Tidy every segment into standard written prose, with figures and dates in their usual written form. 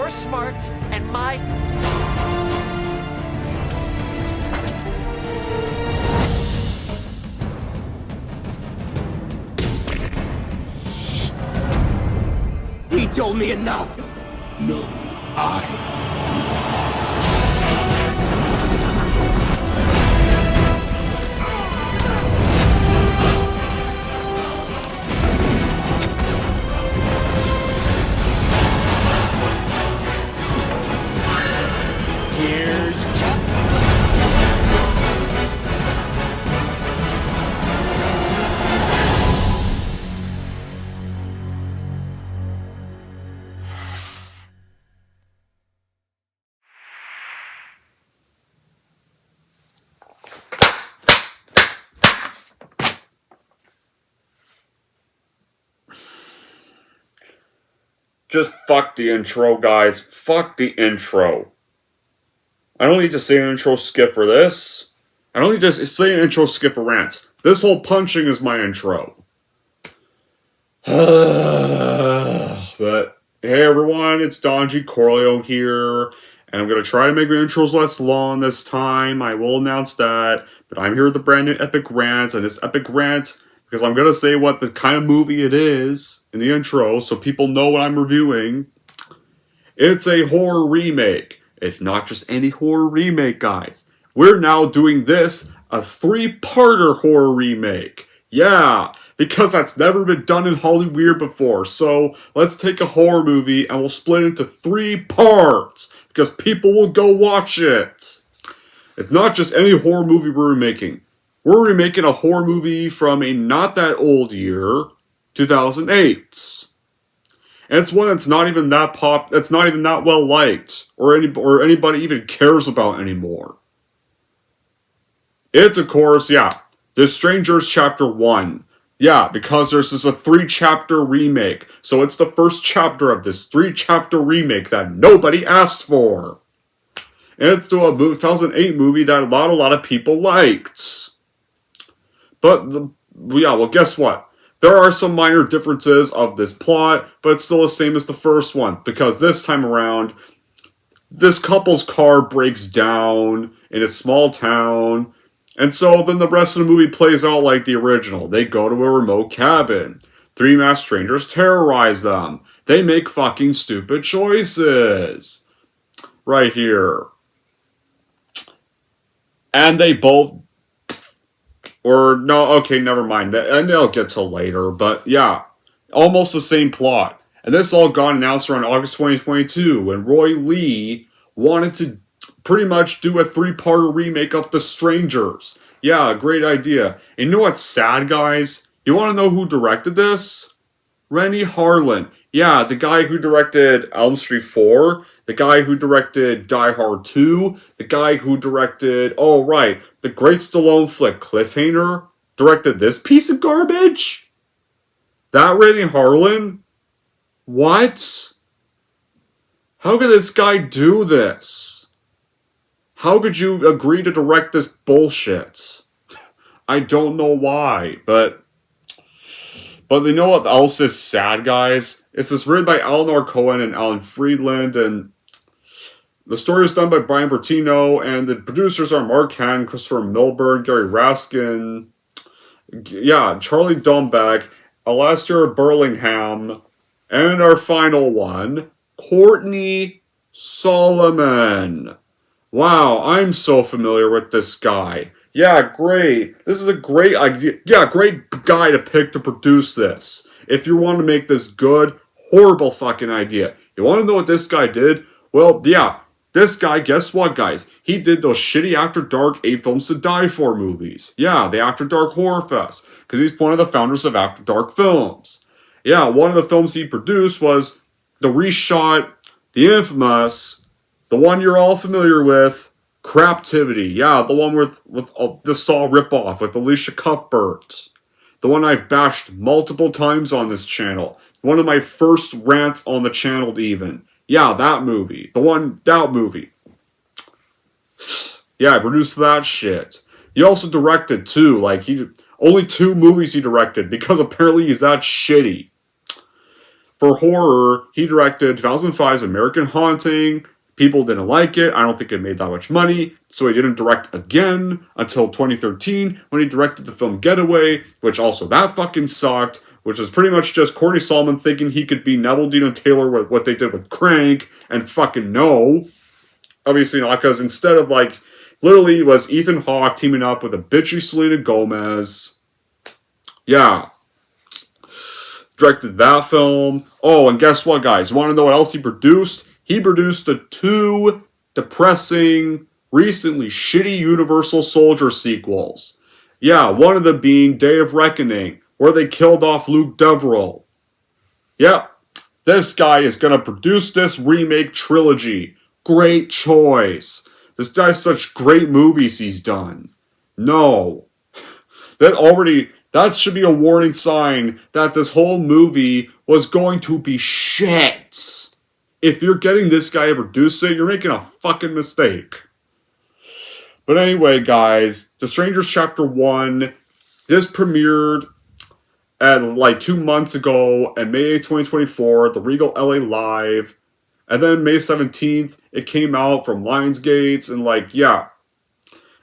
your smarts and my... He told me enough. No, I. Here's Chuck. Just fuck the intro, guys. Fuck the intro. I don't need to say an intro skip for this. I don't need to say an intro skip for Rant. This whole punching is my intro. But, hey everyone, it's Donji Corleone here. And I'm going to try to make my intros less long this time. I will announce that. But I'm here with a brand new epic rant. And this epic rant, because I'm going to say what the kind of movie it is in the intro, so people know what I'm reviewing. It's a horror remake. It's not just any horror remake, guys. We're now doing this, a 3-parter horror remake. Yeah, because that's never been done in Hollywood before. So let's take a horror movie and we'll split it into 3 parts, because people will go watch it. It's not just any horror movie we're remaking. We're remaking a horror movie from a not that old year, 2008. And it's one that's not even that that's not even that well liked, or anybody even cares about anymore. It's, of course, The Strangers Chapter 1. Yeah, because this is a 3-chapter remake, so it's the first chapter of this 3-chapter remake that nobody asked for. And it's to a 2008 movie that not a lot of people liked. But, well, guess what? There are some minor differences of this plot, but it's still the same as the first one, because this time around, this couple's car breaks down in a small town, and so then the rest of the movie plays out like the original. They go to a remote cabin. 3 masked strangers terrorize them. They make fucking stupid choices. Right here. And they both... Or, no, okay, never mind. And I'll get to later, but yeah. Almost the same plot. And this all got announced around August 2022, when Roy Lee wanted to pretty much do a 3-parter remake of The Strangers. Yeah, great idea. And you know what's sad, guys? You want to know who directed this? Renny Harlin. Yeah, the guy who directed Elm Street 4, the guy who directed Die Hard 2, the guy who directed, oh right, the great Stallone flick Cliffhanger, directed this piece of garbage? That Renny Harlin? What? How could this guy do this? How could you agree to direct this bullshit? I don't know why, but you know what else is sad, guys? It's written by Eleanor Cohen and Alan Friedland, and the story is done by Brian Bertino, and the producers are Mark Hahn, Christopher Milburn, Gary Raskin, Charlie Dumbeck, Alastair Burlingham, and our final one, Courtney Solomon. Wow, I'm so familiar with this guy. Yeah, great. This is a great idea. Yeah, great guy to pick to produce this. If you want to make this good, horrible fucking idea. You want to know what this guy did? Well, yeah. This guy, guess what, guys? He did those shitty After Dark 8 Films to Die For movies. Yeah, the After Dark Horror Fest. Because he's one of the founders of After Dark Films. Yeah, one of the films he produced was the reshot, the infamous, the one you're all familiar with, Craptivity. Yeah, the one with the Saw ripoff with Alicia Cuthbert. The one I've bashed multiple times on this channel. One of my first rants on the channel even. Yeah, that movie. That movie. Yeah, I produced that shit. He also directed too. Only 2 movies he directed, because apparently he's that shitty. For horror, he directed 2005's American Haunting. People didn't like it. I don't think it made that much money, so he didn't direct again until 2013 when he directed the film Getaway, which also that fucking sucked, which was pretty much just Courtney Solomon thinking he could be Neville Dino Taylor with what they did with Crank, and fucking no. Obviously not, because instead of like, literally it was Ethan Hawke teaming up with a bitchy Selena Gomez. Yeah. Directed that film. Oh, and guess what, guys? Want to know what else he produced? He produced the 2 depressing, recently shitty Universal Soldier sequels. Yeah, one of them being Day of Reckoning, where they killed off Luke Devereaux. Yep, this guy is going to produce this remake trilogy. Great choice. This guy's such great movies he's done. No. That should be a warning sign that this whole movie was going to be shit. If you're getting this guy to produce it, you're making a fucking mistake. But anyway, guys, The Strangers Chapter 1, this premiered at like 2 months ago at May 8, 2024, at the Regal LA Live. And then May 17th, it came out from Lionsgate, and like, yeah.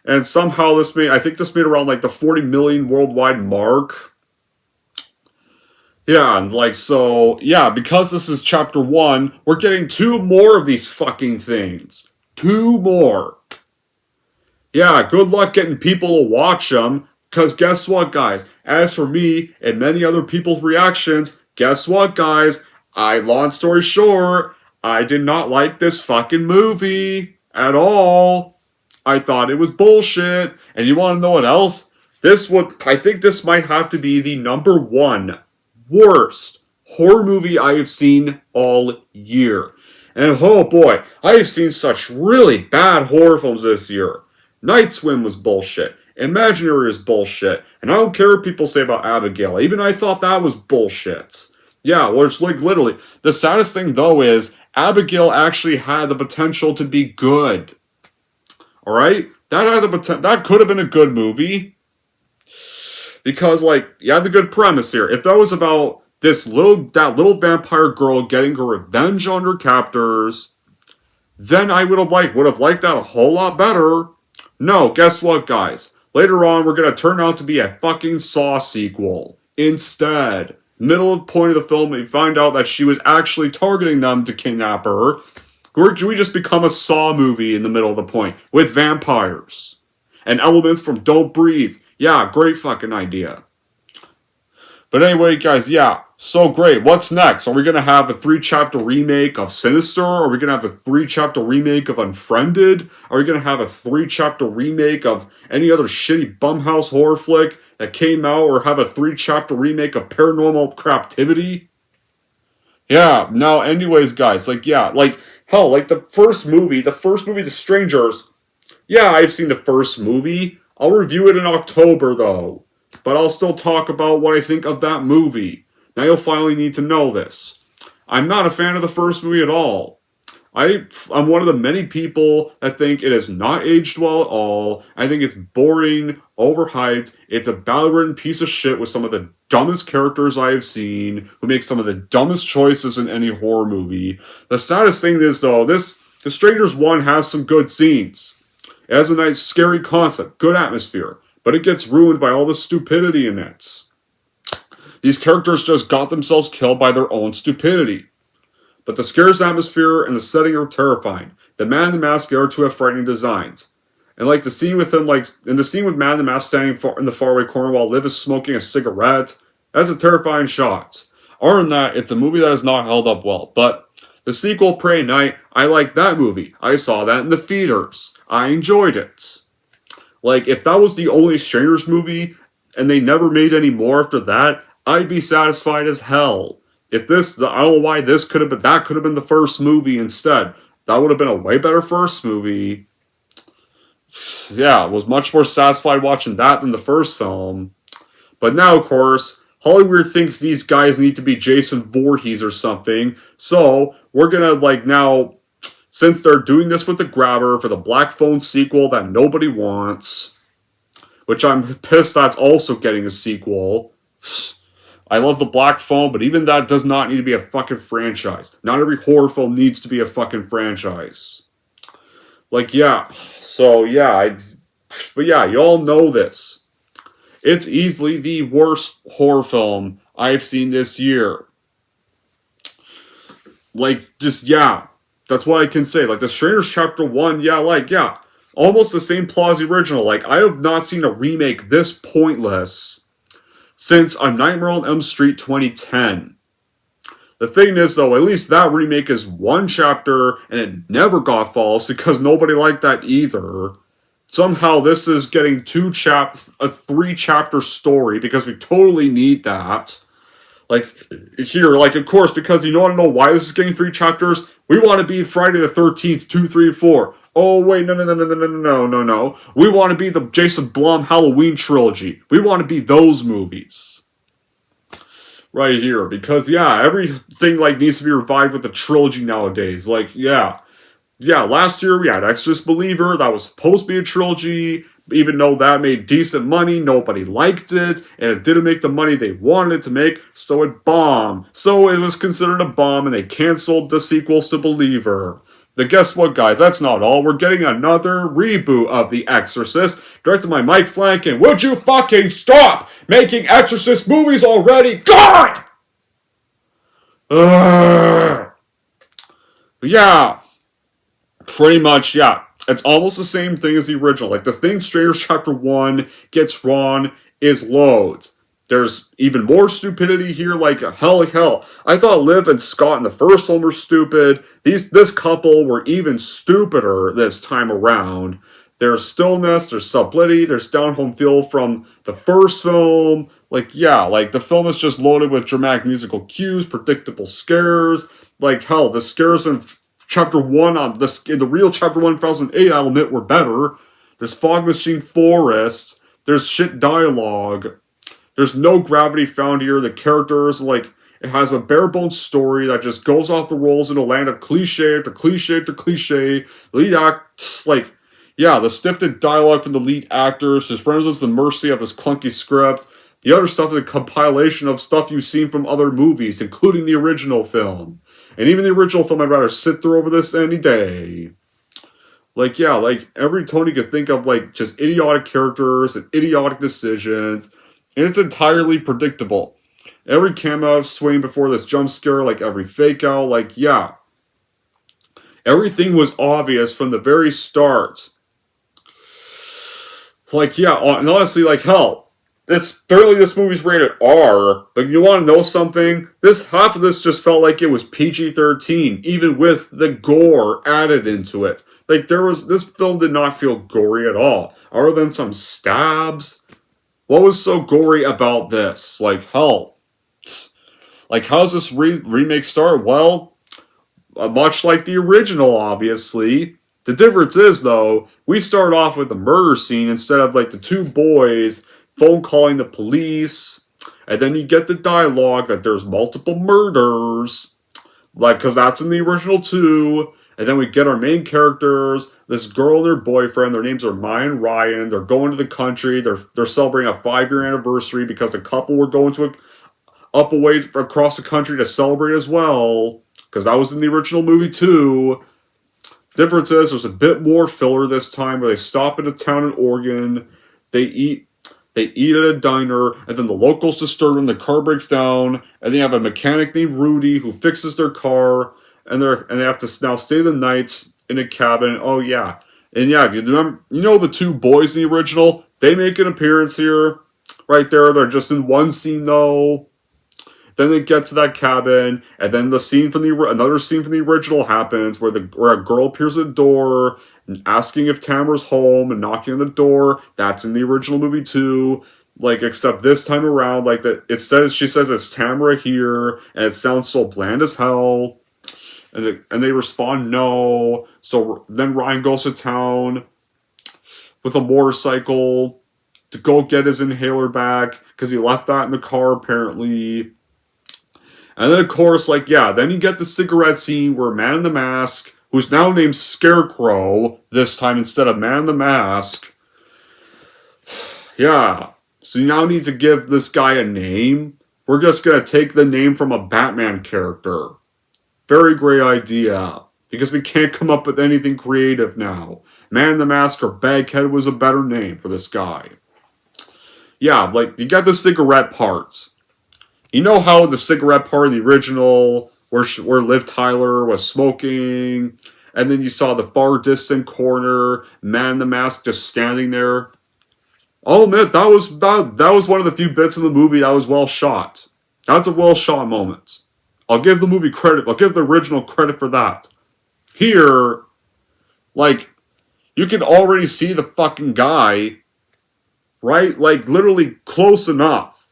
And somehow I think this made around like the 40 million worldwide mark. Yeah, and like, so, yeah, because this is chapter 1, we're getting 2 more of these fucking things. 2 more. Yeah, good luck getting people to watch them, because guess what, guys? As for me and many other people's reactions, guess what, guys? Long story short, I did not like this fucking movie at all. I thought it was bullshit. And you want to know what else? I think this might have to be the number 1 worst horror movie I have seen all year. And oh boy, I have seen such really bad horror films this year. Night Swim was bullshit. Imaginary is bullshit. And I don't care what people say about Abigail. Even I thought that was bullshit. Yeah, well, it's like literally. The saddest thing though is Abigail actually had the potential to be good. Alright? That could have been a good movie. Because, like, you had the good premise here. If that was about that little vampire girl getting her revenge on her captors, then I would have liked that a whole lot better. No, guess what, guys? Later on, we're gonna turn out to be a fucking Saw sequel. Instead, middle of the point of the film, we find out that she was actually targeting them to kidnap her. We just become a Saw movie in the middle of the point with vampires and elements from Don't Breathe. Yeah, great fucking idea. But anyway, guys, yeah, so great. What's next? Are we going to have a 3-chapter remake of Sinister? Are we going to have a 3-chapter remake of Unfriended? Are we going to have a 3-chapter remake of any other shitty bumhouse horror flick that came out? Or have a 3-chapter remake of Paranormal Craptivity? Yeah, now anyways, guys, like, yeah, like, hell, like the first movie, The Strangers. Yeah, I've seen the first movie. I'll review it in October, though. But I'll still talk about what I think of that movie. Now you'll finally need to know this. I'm not a fan of the first movie at all. I'm one of the many people that think it has not aged well at all. I think it's boring, overhyped. It's a badly-written piece of shit with some of the dumbest characters I have seen, who make some of the dumbest choices in any horror movie. The saddest thing is, though, The Strangers 1 has some good scenes. It has a nice, scary concept, good atmosphere, but it gets ruined by all the stupidity in it. These characters just got themselves killed by their own stupidity. But the scares atmosphere and the setting are terrifying. The Man in the Mask are to have frightening designs. And like the scene with him, like in the scene with Man in the Mask standing in the faraway corner while Liv is smoking a cigarette, that's a terrifying shot. Other than that, it's a movie that has not held up well. But the sequel, Prey Night, I like that movie. I saw that in the theaters. I enjoyed it. Like, if that was the only Strangers movie, and they never made any more after that, I'd be satisfied as hell. I don't know why that could have been the first movie instead. That would have been a way better first movie. Yeah, I was much more satisfied watching that than the first film. But now, of course, Hollywood thinks these guys need to be Jason Voorhees or something. So, we're gonna, like, now, since they're doing this with The Grabber for the Black Phone sequel that nobody wants, which I'm pissed that's also getting a sequel. I love the Black Phone, but even that does not need to be a fucking franchise. Not every horror film needs to be a fucking franchise. Like, yeah. So, yeah. But yeah, you all know this. It's easily the worst horror film I've seen this year. Like, just, yeah. That's what I can say. Like, The Strangers Chapter 1, yeah. Almost the same plot as the original. Like, I have not seen a remake this pointless since A Nightmare on Elm Street 2010. The thing is, though, at least that remake is one chapter, and it never got false because nobody liked that either. Somehow this is getting a 3-chapter story because we totally need that. Like, here, like, of course, because you want to know why this is getting 3 chapters? We want to be Friday the 13th, 2, 3, 4. Oh, wait, no. We want to be the Jason Blum Halloween trilogy. We want to be those movies. Right here. Because, yeah, everything, like, needs to be revived with a trilogy nowadays. Like, yeah. Yeah, last year we had Exorcist Believer. That was supposed to be a trilogy. Even though that made decent money, nobody liked it, and it didn't make the money they wanted it to make, so it bombed. So it was considered a bomb, and they canceled the sequels to Believer. But guess what, guys? That's not all. We're getting another reboot of The Exorcist, directed by Mike Flanagan. Would you fucking stop making Exorcist movies already? God! Yeah. Pretty much, yeah. It's almost the same thing as the original. Like, the thing Strangers Chapter 1 gets wrong is loads. There's even more stupidity here, like, hell. I thought Liv and Scott in the first one were stupid. This couple were even stupider this time around. There's stillness, there's subtlety, there's down-home feel from the first film. Like, yeah, like, the film is just loaded with dramatic musical cues, predictable scares. Like, hell, the scares in Chapter 1 in the real Chapter 1 2008, I'll admit, were better. There's fog machine forests. There's shit dialogue. There's no gravity found here. The characters, like, it has a bare bones story that just goes off the rolls in a land of cliche after cliche after cliche. The lead acts, like, yeah, the stifted dialogue from the lead actors just renders us the mercy of this clunky script. The other stuff is a compilation of stuff you've seen from other movies, including the original film. And even the original film, I'd rather sit through over this any day. Like, yeah, like, every Tony could think of, like, just idiotic characters and idiotic decisions. And it's entirely predictable. Every camera swing before this jump scare, like, every fake out, like, yeah. Everything was obvious from the very start. Like, yeah, and honestly, like, hell. It's barely this movie's rated R, but you want to know something? Half of this just felt like it was PG-13, even with the gore added into it. Like, this film did not feel gory at all, other than some stabs. What was so gory about this? Like, hell. Like, how's this remake start? Well, much like the original, obviously. The difference is, though, we start off with a murder scene instead of, like, the two boys phone calling the police, and then you get the dialogue that there's multiple murders, like, because that's in the original too, and then we get our main characters, this girl and their boyfriend, their names are Maya and Ryan, they're going to the country, they're celebrating a 5-year anniversary because the couple were going to up away across the country to celebrate as well, because that was in the original movie too. Difference is, there's a bit more filler this time, where they stop in a town in Oregon, they eat at a diner, and then the locals disturb them, the car breaks down, and they have a mechanic named Rudy who fixes their car, and they have to now stay the nights in a cabin. Oh, yeah. And yeah, if you remember, you know the two boys in the original? They make an appearance here. Right there. They're just in one scene, though. Then they get to that cabin, and then another scene from the original happens, where a girl appears at the door, asking if Tamara's home, and knocking on the door. That's in the original movie too. Like, except this time around, like, she says it's Tamara here, and it sounds so bland as hell. And they respond no. So then Ryan goes to town with a motorcycle to go get his inhaler back, because he left that in the car apparently. And then, of course, like, yeah, then you get the cigarette scene where Man in the Mask, who's now named Scarecrow this time instead of Man in the Mask. Yeah. So you now need to give this guy a name. we're just gonna take the name from a Batman character. Very great idea. Because we can't come up with anything creative now. Man in the Mask or Baghead was a better name for this guy. Yeah, like, you got the cigarette parts. You know how the cigarette part in the original, where Liv Tyler was smoking, and then you saw the far distant corner, Man in the Mask just standing there? I'll admit, that was one of the few bits in the movie that was well shot. That's a well shot moment. I'll give the movie credit. I'll give the original credit for that. Here, like, you can already see the fucking guy, right? Like, literally close enough.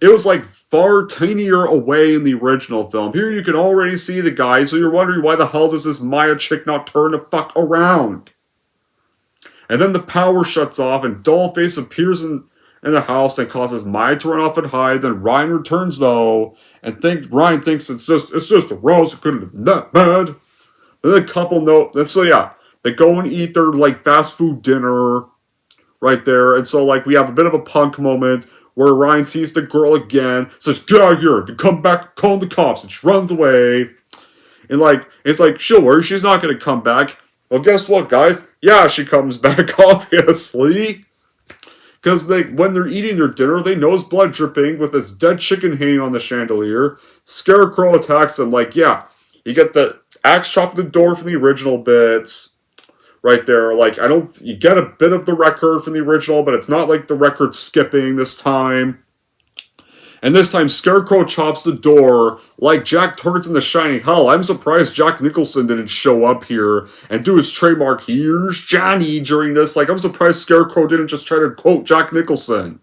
It was, like, far tinier away in the original film. Here you can already see the guy, so you're wondering why the hell does this Maya chick not turn the fuck around? And then the power shuts off, and Dollface appears in the house and causes Maya to run off and hide. Then Ryan returns though, and Ryan thinks it's just a rose. It couldn't have been that bad. And then the couple know. And so yeah, they go and eat their like fast food dinner right there. And so like we have a bit of a punk moment where Ryan sees the girl again, says, "Get out of here!" To come back, call the cops, and she runs away. And like it's like she'll worry, she's not gonna come back. Well, guess what, guys? Yeah, she comes back, obviously. Because when they're eating their dinner, they nose blood dripping with this dead chicken hanging on the chandelier. Scarecrow attacks them. Like, yeah, you get the axe chopping the door from the original bits right there. Like, you get a bit of the record from the original, but it's not like the record skipping this time. And this time, Scarecrow chops the door like Jack Torrance in The Shining. Hell, I'm surprised Jack Nicholson didn't show up here and do his trademark, "Here's Johnny," during this. Like, I'm surprised Scarecrow didn't just try to quote Jack Nicholson.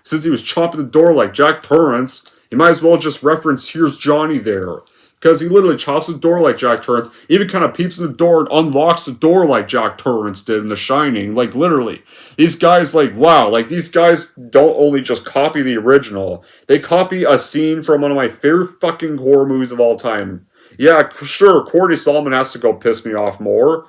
Since he was chopping the door like Jack Torrance, he might as well just reference "Here's Johnny" there. Because he literally chops the door like Jack Torrance, even kind of peeps in the door and unlocks the door like Jack Torrance did in The Shining. Like, literally. These guys, like, wow. Like, these guys don't only just copy the original. They copy a scene from one of my favorite fucking horror movies of all time. Yeah, sure, Courtney Solomon has to go piss me off more.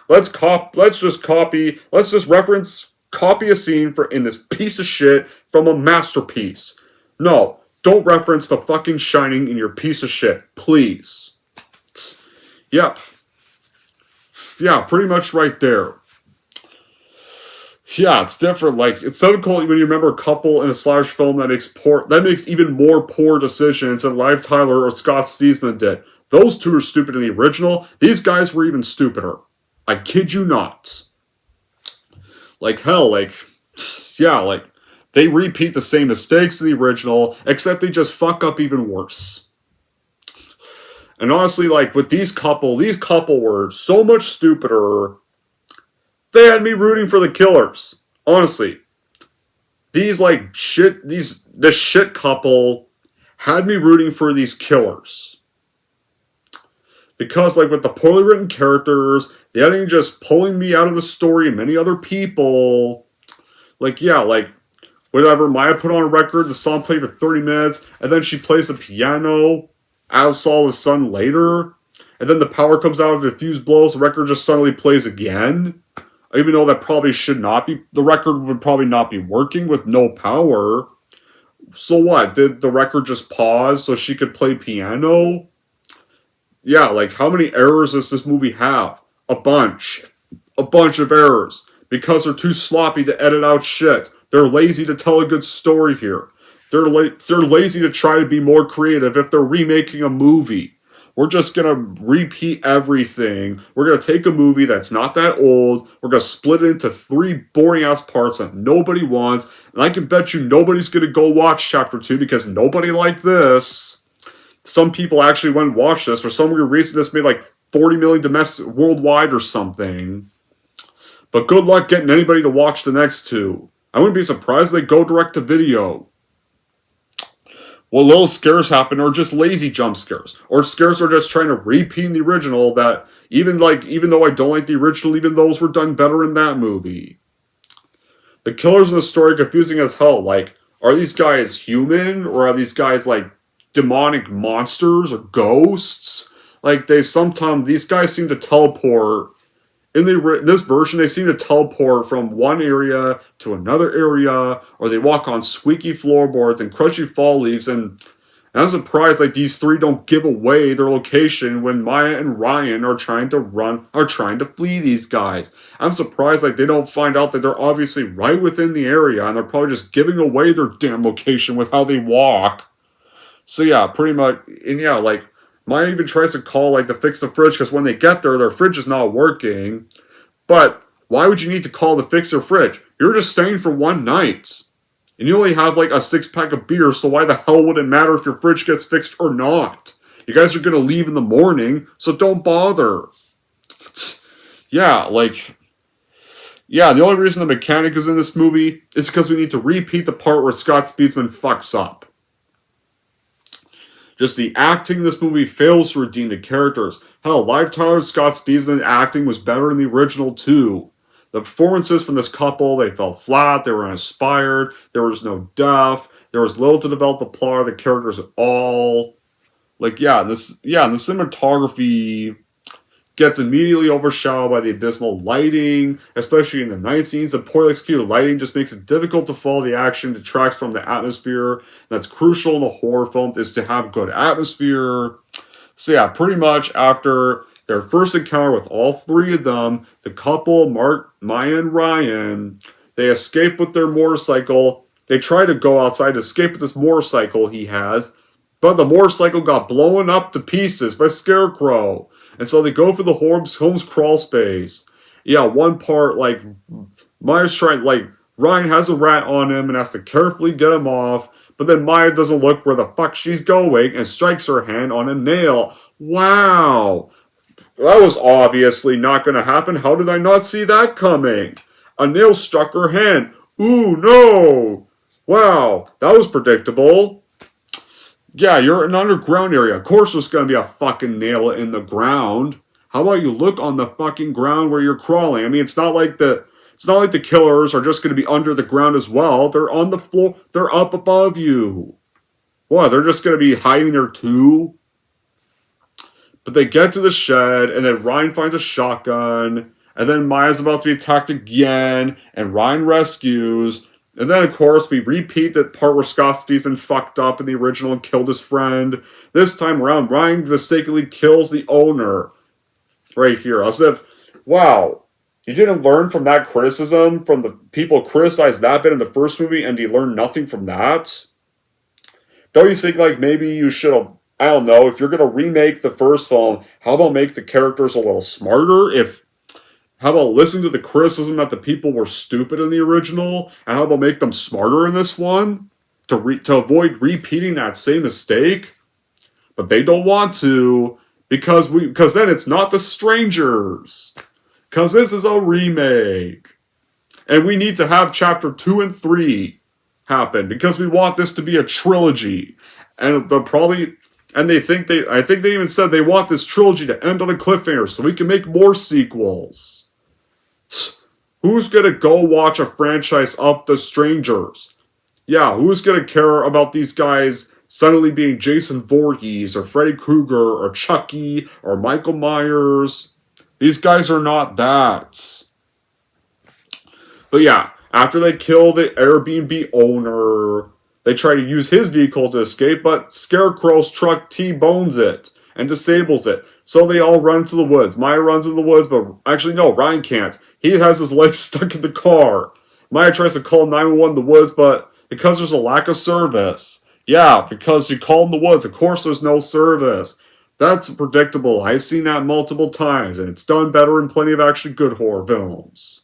Let's just copy a scene in this piece of shit from a masterpiece. No. Don't reference The fucking Shining in your piece of shit, please. Yep. Yeah, pretty much right there. Yeah, it's different. Like, it's difficult when you remember a couple in a slash film that makes even more poor decisions than Liv Tyler or Scott Speisman did. Those two are stupid in the original. These guys were even stupider. I kid you not. Like, hell, like, yeah, like, they repeat the same mistakes in the original, except they just fuck up even worse. And honestly, like, with these couple were so much stupider. They had me rooting for the killers. Honestly. This shit couple had me rooting for these killers. Because, like, with the poorly written characters, the editing just pulling me out of the story and many other people. Like, yeah, like, whatever, Maya put on a record, the song played for 30 minutes, and then she plays the piano, as saw the sun later, and then the power comes out, the fuse blows, the record just suddenly plays again. Even though that probably should not be, the record would probably not be working with no power. So what, did the record just pause so she could play piano? Yeah, like, how many errors does this movie have? A bunch of errors. Because they're too sloppy to edit out shit. They're lazy to tell a good story here. They're lazy to try to be more creative if they're remaking a movie. We're just going to repeat everything. We're going to take a movie that's not that old. We're going to split it into 3 boring-ass parts that nobody wants. And I can bet you nobody's going to go watch Chapter 2 because nobody liked this. Some people actually went and watched this. For some weird reason, this made like 40 million domestic worldwide or something. But good luck getting anybody to watch the next 2. I wouldn't be surprised if they go direct to video. Well, little scares happen, or just lazy jump scares. Or scares are just trying to repeat the original that, even though I don't like the original, even those were done better in that movie. The killers in the story are confusing as hell. Like, are these guys human? Or are these guys, like, demonic monsters or ghosts? Like, these guys seem to teleport this version, they seem to teleport from one area to another area, or they walk on squeaky floorboards and crunchy fall leaves, and I'm surprised like these three don't give away their location when Maya and Ryan are trying to flee these guys. I'm surprised like they don't find out that they're obviously right within the area and they're probably just giving away their damn location with how they walk. So yeah, pretty much, and yeah, like Maya even tries to call like to fix the fridge because when they get there, their fridge is not working. But why would you need to call to fix your fridge? You're just staying for one night. And you only have like a 6-pack of beer, so why the hell would it matter if your fridge gets fixed or not? You guys are gonna leave in the morning, so don't bother. Yeah, the only reason the mechanic is in this movie is because we need to repeat the part where Scott Speedsman fucks up. Just the acting in this movie fails to redeem the characters. Hell, Live Tyler's Scott Speedsman acting was better in the original too. The performances from this couple, they fell flat, they were uninspired, there was no depth, there was little to develop the plot of the characters at all. And the cinematography gets immediately overshadowed by the abysmal lighting, especially in the night scenes. The poorly executed lighting just makes it difficult to follow the action, detracts from the atmosphere. That's crucial in a horror film, is to have good atmosphere. So yeah, pretty much after their first encounter with all three of them, the couple, Maya and Ryan, they escape with their motorcycle. They try to go outside to escape with this motorcycle he has, but the motorcycle got blown up to pieces by Scarecrow. And so they go for the Holmes crawl space. Yeah, one part, like, Maya's trying, like, Ryan has a rat on him and has to carefully get him off, but then Maya doesn't look where the fuck she's going and strikes her hand on a nail. Wow! That was obviously not going to happen. How did I not see that coming? A nail struck her hand. Ooh, no! Wow, that was predictable. Yeah, you're in an underground area. Of course there's going to be a fucking nail in the ground. How about you look on the fucking ground where you're crawling? I mean, it's not like the killers are just going to be under the ground as well. They're on the floor. They're up above you. What, they're just going to be hiding there too? But they get to the shed, and then Ryan finds a shotgun, and then Maya's about to be attacked again, and Ryan rescues, and then, of course, we repeat that part where Scott Speedsman fucked up in the original and killed his friend. This time around, Ryan mistakenly kills the owner. Right here. As if, wow, you didn't learn from that criticism, from the people who criticized that bit in the first movie, and you learned nothing from that? Don't you think, like, maybe you should have, I don't know, if you're going to remake the first film, how about make the characters a little smarter? How about listen to the criticism that the people were stupid in the original, and how about make them smarter in this one? To avoid repeating that same mistake? But they don't want to, because then it's not The Strangers. Because this is a remake. And we need to have chapter 2 and 3 happen, because we want this to be a trilogy. And I think they even said they want this trilogy to end on a cliffhanger so we can make more sequels. Who's gonna go watch a franchise of The Strangers? Yeah, who's gonna care about these guys suddenly being Jason Voorhees or Freddy Krueger or Chucky or Michael Myers? These guys are not that. But yeah, after they kill the Airbnb owner, they try to use his vehicle to escape, but Scarecrow's truck T-bones it and disables it. So they all run into the woods. Maya runs into the woods, but actually no, Ryan can't. He has his legs stuck in the car. Maya tries to call 911 in the woods, but because there's a lack of service. Yeah, because you call in the woods, of course there's no service. That's predictable. I've seen that multiple times, and it's done better in plenty of actually good horror films.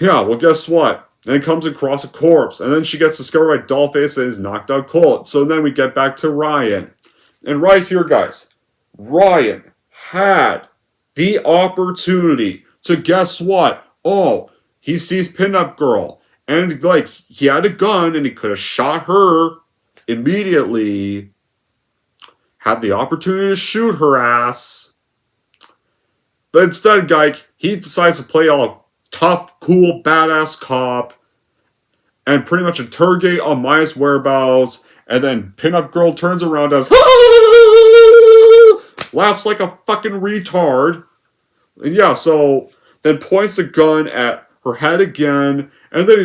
Yeah, well, guess what? Then comes across a corpse, and then she gets discovered by Dollface and is knocked out cold. So then we get back to Ryan. And right here, guys, Ryan had the opportunity to guess what? Oh, he sees Pinup Girl. And, like, he had a gun, and he could have shot her immediately. Had the opportunity to shoot her ass. But instead, like, he decides to play all tough, cool, badass cop and pretty much interrogate on Maya's whereabouts, and then Pinup Girl turns around, does laughs like a fucking retard, Yeah, so then points the gun at her head again, and then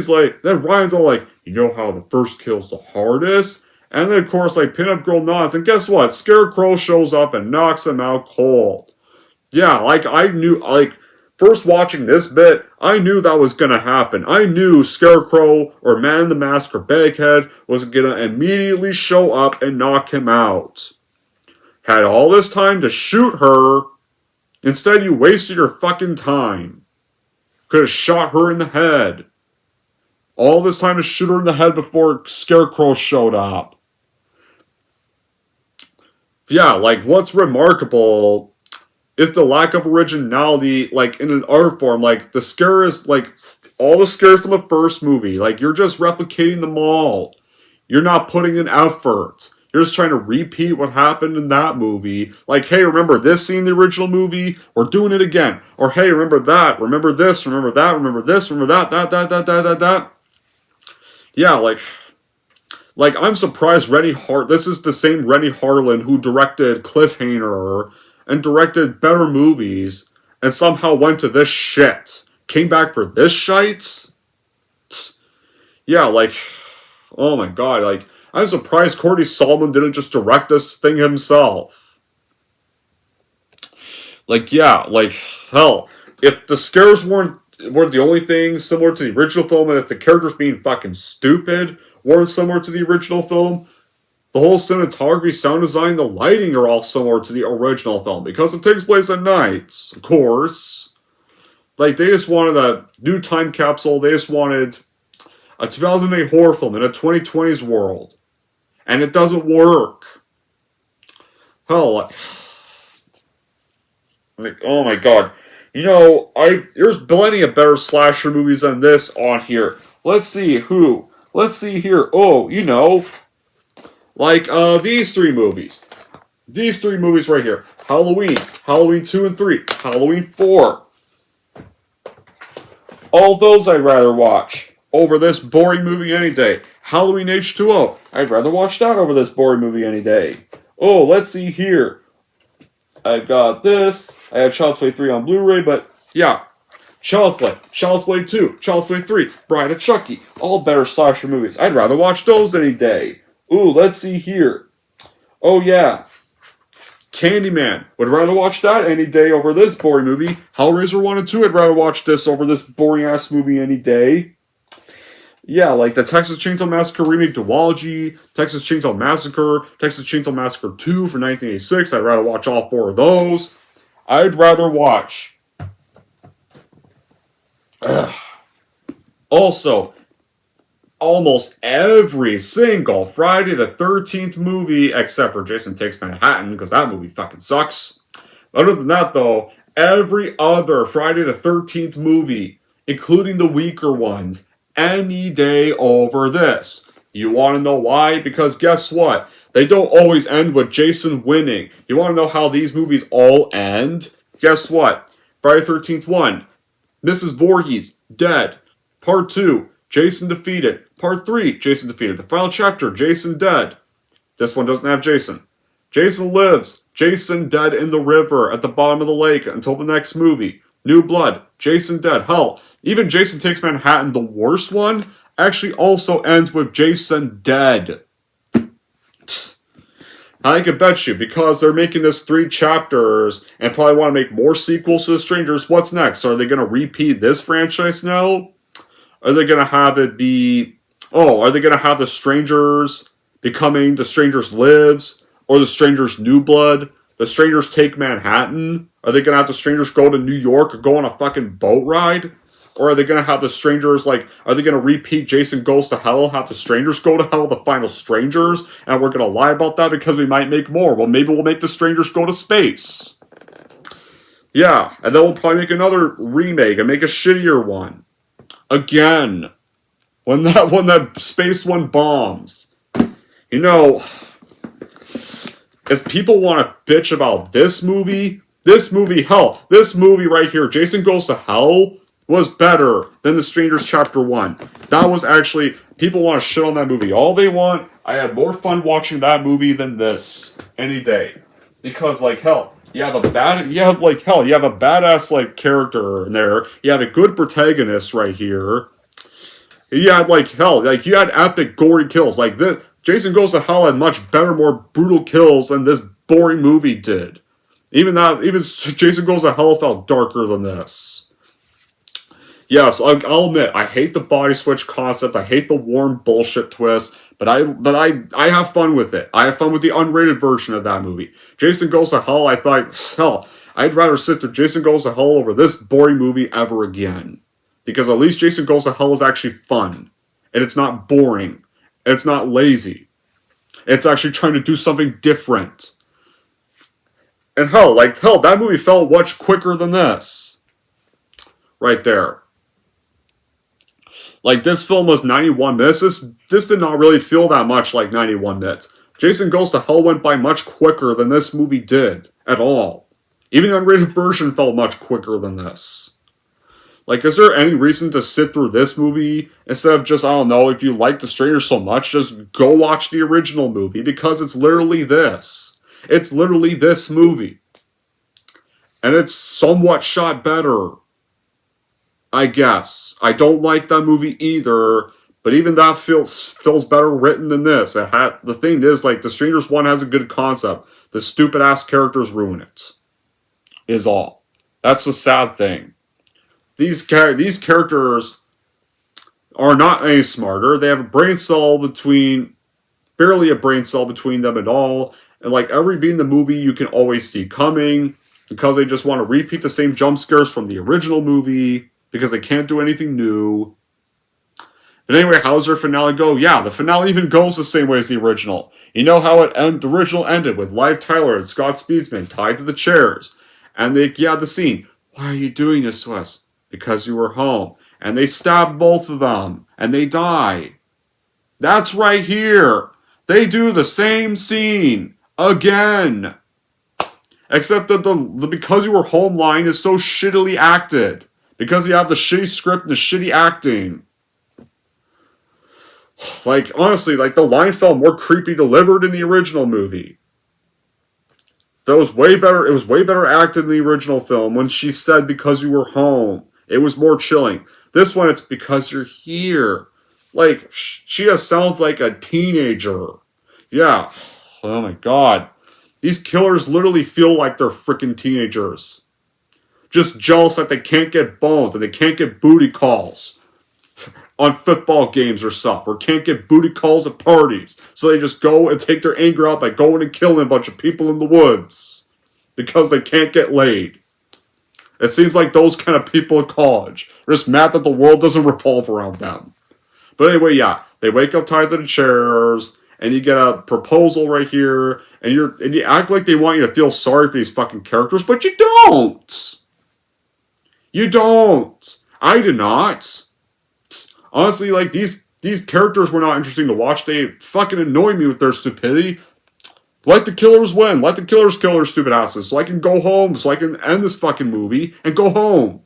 then Ryan's all like, you know how the first kill's the hardest? And then, of course, Pinup Girl nods, and guess what? Scarecrow shows up and knocks him out cold. Yeah, I knew, first watching this bit, I knew that was gonna happen. I knew Scarecrow, or Man in the Mask, or Baghead was gonna immediately show up and knock him out. Had all this time to shoot her. Instead, you wasted your fucking time. Could have shot her in the head. All this time to shoot her in the head before Scarecrow showed up. Yeah, what's remarkable is the lack of originality, in an art form. The scare is, all the scares from the first movie. You're just replicating them all. You're not putting in effort. You're just trying to repeat what happened in that movie. Hey, remember this scene in the original movie? We're doing it again. Or, hey, remember that. Remember this. Remember that. Remember this. Remember that. Yeah, I'm surprised this is the same Rennie Harlan who directed Cliffhanger and directed better movies and somehow went to this shit. Came back for this shite? Yeah, oh my god, I'm surprised Cordy Solomon didn't just direct this thing himself. Hell, if the scares weren't the only thing similar to the original film, and if the characters being fucking stupid weren't similar to the original film, the whole cinematography, sound design, the lighting are all similar to the original film, because it takes place at night, of course. They just wanted a new time capsule, they just wanted a 2008 horror film in a 2020s world. And it doesn't work. Hell, oh my god. There's plenty of better slasher movies than this on here. Let's see here. Oh, these three movies. These three movies right here. Halloween 2 and 3, Halloween 4. All those I'd rather watch over this boring movie any day. Halloween H2O. I'd rather watch that over this boring movie any day. Oh, let's see here. I've got this. I have Child's Play 3 on Blu-ray, but yeah. Child's Play 2, Child's Play 3, Bride of Chucky. All better slasher movies. I'd rather watch those any day. Ooh, let's see here. Oh yeah. Candyman. Would rather watch that any day over this boring movie. Hellraiser 1 and 2. I'd rather watch this over this boring-ass movie any day. Yeah, the Texas Chainsaw Massacre remake duology, Texas Chainsaw Massacre, Texas Chainsaw Massacre 2 from 1986. I'd rather watch all four of those. I'd rather watch. Also, almost every single Friday the 13th movie, except for Jason Takes Manhattan, because that movie fucking sucks. Other than that, though, every other Friday the 13th movie, including the weaker ones, any day over this. You want to know why? Because guess what? They don't always end with Jason winning. You want to know how these movies all end? Guess what? Friday the 13th 1, Mrs. Voorhees, dead. Part 2, Jason defeated. Part 3, Jason defeated. The final chapter, Jason dead. This one doesn't have Jason. Jason lives. Jason dead in the river at the bottom of the lake until the next movie. New Blood, Jason dead. Hell, even Jason Takes Manhattan, the worst one, actually also ends with Jason dead. I can bet you, because they're making this 3 chapters and probably want to make more sequels to The Strangers, what's next? Are they going to repeat this franchise now? Are they going to have it be... are they going to have The Strangers becoming The Strangers Lives? Or The Strangers New Blood? The Strangers Take Manhattan? Are they going to have the Strangers go to New York or go on a fucking boat ride? Or are they going to have the Strangers, are they going to repeat Jason Goes to Hell, have the Strangers go to hell, the final Strangers? And we're going to lie about that because we might make more. Well, maybe we'll make the Strangers go to space. Yeah, and then we'll probably make another remake and make a shittier one. Again. When that space one bombs. As people want to bitch about this movie right here, Jason Goes to Hell, was better than The Strangers Chapter 1. That was actually, people want to shit on that movie all they want. I had more fun watching that movie than this any day. Because, You have a badass like character in there. You have a good protagonist right here. You had you had epic gory kills. Like this, Jason Goes to Hell had much better, more brutal kills than this boring movie did. Even Jason Goes to Hell felt darker than this. Yes, I'll admit, I hate the body switch concept. I hate the warm bullshit twist. But I have fun with it. I have fun with the unrated version of that movie. Jason Goes to Hell, I thought, hell, I'd rather sit through Jason Goes to Hell over this boring movie ever again. Because at least Jason Goes to Hell is actually fun. And it's not boring. And it's not lazy. It's actually trying to do something different. And that movie felt much quicker than this. Right there. Like, this film was 91 minutes. This did not really feel that much like 91 minutes. Jason Goes to Hell went by much quicker than this movie did. At all. Even the unrated version felt much quicker than this. Like, is there any reason to sit through this movie instead of just, I don't know, if you like The Stranger so much, just go watch the original movie, because it's literally this. It's literally this movie. And it's somewhat shot better. I guess. I don't like that movie either, but even that feels better written than this. The thing is, like, The Strangers 1 has a good concept. The stupid-ass characters ruin it. Is all. That's the sad thing. These characters are not any smarter. They have a brain cell barely a brain cell between them at all. And like every beat in the movie you can always see coming, because they just want to repeat the same jump scares from the original movie, because they can't do anything new. But anyway, how's their finale go? Yeah, the finale even goes the same way as the original. You know how the original ended with Liv Tyler and Scott Speedsman tied to the chairs. And the scene. Why are you doing this to us? Because you were home. And they stab both of them. And they die. That's right here. They do the same scene. Again. Except that the because you were home line is so shittily acted. Because you have the shitty script and the shitty acting. Like, honestly, like, the line felt more creepy delivered in the original movie. That was way better. It was way better acted in the original film when she said, because you were home. It was more chilling. This one, it's because you're here. Like, she just sounds like a teenager. Yeah. Oh my god. These killers literally feel like they're freaking teenagers. Just jealous that they can't get bones and they can't get booty calls on football games or stuff, or can't get booty calls at parties. So they just go and take their anger out by going and killing a bunch of people in the woods because they can't get laid. It seems like those kind of people at college are just mad that the world doesn't revolve around them. But anyway, yeah, they wake up tied to the chairs, and you get a proposal right here, and you act like they want you to feel sorry for these fucking characters, but you don't. You don't. I did not. Honestly, like, these characters were not interesting to watch. They fucking annoy me with their stupidity. Let the killers win. Let the killers kill their stupid asses so I can go home, so I can end this fucking movie and go home.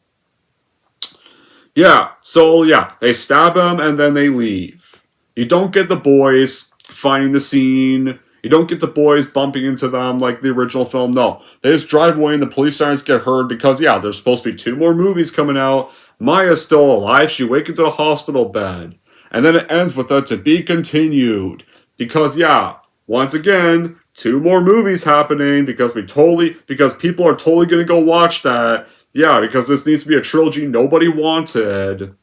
Yeah, so yeah, they stab him and then they leave. You don't get the boys finding the scene. You don't get the boys bumping into them like the original film. No, they just drive away and the police sirens get heard because, yeah, there's supposed to be 2 more movies coming out. Maya's still alive. She wakens in a hospital bed. And then it ends with a to be continued. Because, yeah, once again, 2 more movies happening because people are totally going to go watch that. Yeah, because this needs to be a trilogy nobody wanted.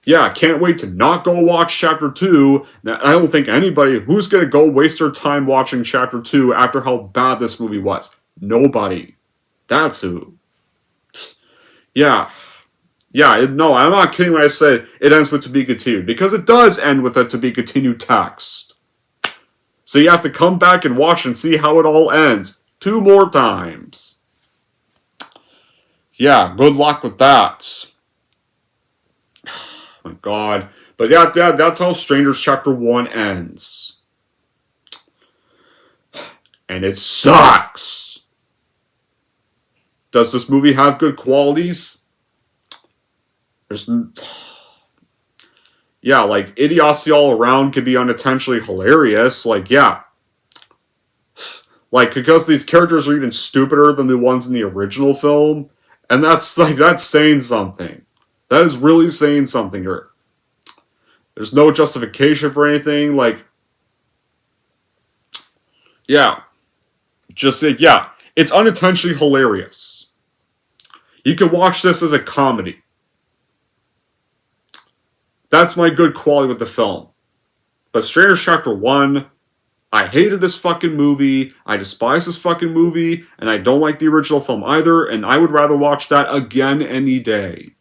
Yeah, can't wait to not go watch Chapter 2. Now, I don't think anybody who's going to go waste their time watching Chapter 2 after how bad this movie was. Nobody. That's who. Yeah. Yeah, no, I'm not kidding when I say it ends with to be continued. Because it does end with a to be continued text. So you have to come back and watch and see how it all ends. 2 more times. Yeah, good luck with that. Oh my god. But yeah, that's how Strangers Chapter 1 ends. And it sucks. Does this movie have good qualities? Yeah, like, idiocy all around could be unintentionally hilarious. Like, yeah. Like, because these characters are even stupider than the ones in the original film. And that's saying something. That is really saying something here. There's no justification for anything. Like, yeah. Just, yeah. It's unintentionally hilarious. You can watch this as a comedy. That's my good quality with the film. But Strangers Chapter 1, I hated this fucking movie, I despise this fucking movie, and I don't like the original film either, and I would rather watch that again any day.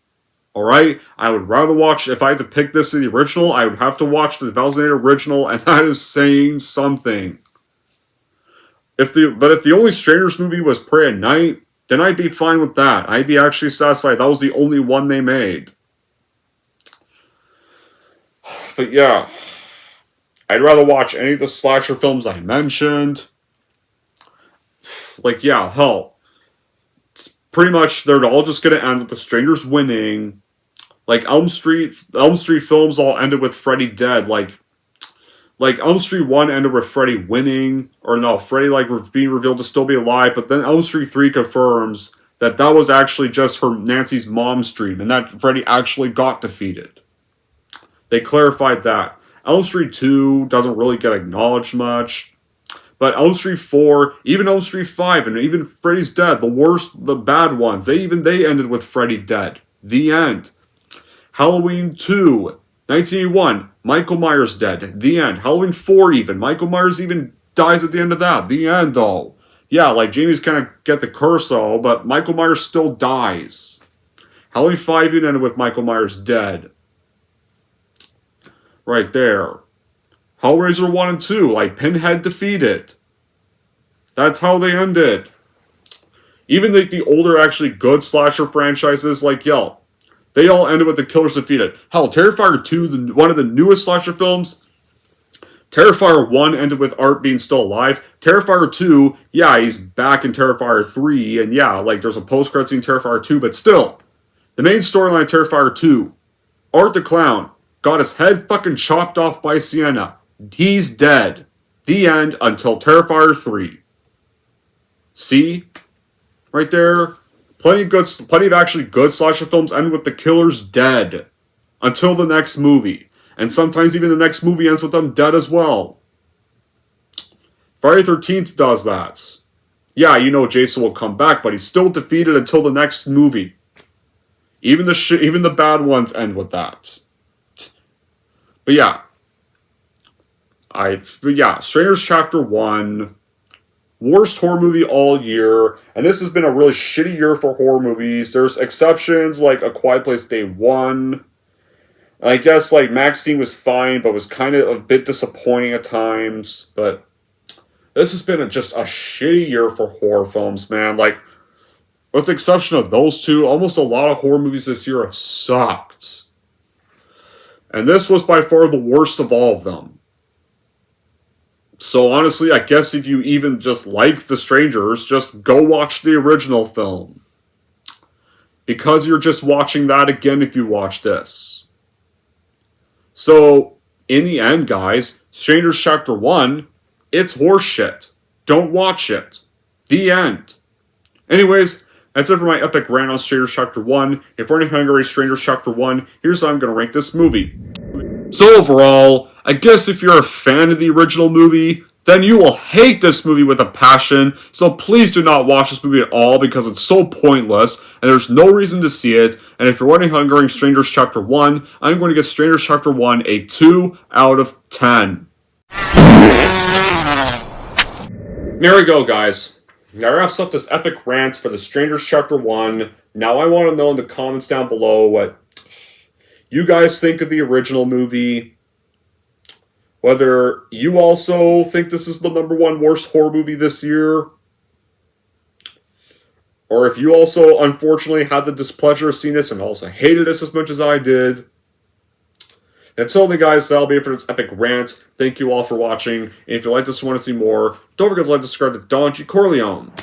Alright? I would rather watch, if I had to pick this in the original, I would have to watch the 2008 original, and that is saying something. But if the only Strangers movie was Prey at Night, then I'd be fine with that. I'd be actually satisfied. That was the only one they made. But yeah, I'd rather watch any of the slasher films I mentioned. Like, yeah, hell. Pretty much, they're all just going to end with the Strangers winning. Like, Elm Street films all ended with Freddy dead. Like Elm Street 1 ended with Freddy winning. Or no, Freddy, being revealed to still be alive. But then Elm Street 3 confirms that was actually just Nancy's mom's dream. And that Freddy actually got defeated. They clarified that. Elm Street 2 doesn't really get acknowledged much. But Elm Street 4, even Elm Street 5, and even Freddy's Dead, the bad ones, they ended with Freddy dead. The end. Halloween 2, 1981, Michael Myers dead. The end. Halloween 4 even, Michael Myers even dies at the end of that. The end, though. Yeah, like, Jamie's kind of get the curse, though, but Michael Myers still dies. Halloween 5 even ended with Michael Myers dead. Right there. Hellraiser 1 and 2, like Pinhead defeated. That's how they ended. Even the older, actually good slasher franchises, like, they all ended with the killers defeated. Hell, Terrifier 2, one of the newest slasher films, Terrifier 1 ended with Art being still alive. Terrifier 2, yeah, he's back in Terrifier 3, and yeah, like, there's a post-credit scene in Terrifier 2, but still, the main storyline of Terrifier 2, Art the Clown, got his head fucking chopped off by Sienna. He's dead. The end until Terrifier 3. See? Right there. Plenty of actually good slasher films end with the killers dead. Until the next movie. And sometimes even the next movie ends with them dead as well. Friday the 13th does that. Yeah, you know Jason will come back, but he's still defeated until the next movie. Even the bad ones end with that. But yeah. Strangers Chapter 1. Worst horror movie all year. And this has been a really shitty year for horror movies. There's exceptions like A Quiet Place Day 1. I guess like Maxine was fine, but was kind of a bit disappointing at times. But this has been just a shitty year for horror films, man. Like, with the exception of those two, almost a lot of horror movies this year have sucked. And this was by far the worst of all of them. So honestly, I guess if you even just like The Strangers, just go watch the original film. Because you're just watching that again if you watch this. So, in the end, guys, Strangers Chapter 1, it's horseshit. Don't watch it. The end. Anyways, that's it for my epic rant on Strangers Chapter 1. If we're in Hungary, Strangers Chapter 1, here's how I'm going to rank this movie. So overall, I guess if you're a fan of the original movie, then you will hate this movie with a passion, so please do not watch this movie at all because it's so pointless, and there's no reason to see it, and if you're wondering how I'm going Strangers Chapter 1, I'm going to give Strangers Chapter 1 a 2 out of 10. There we go, guys. That wraps up this epic rant for the Strangers Chapter 1. Now I want to know in the comments down below what you guys think of the original movie. Whether you also think this is the #1 worst horror movie this year. Or if you also, unfortunately, had the displeasure of seeing this and also hated this as much as I did. Until then, guys, that'll be it for this epic rant. Thank you all for watching. And if you like this and want to see more, don't forget to like and subscribe to Don G. Corleone.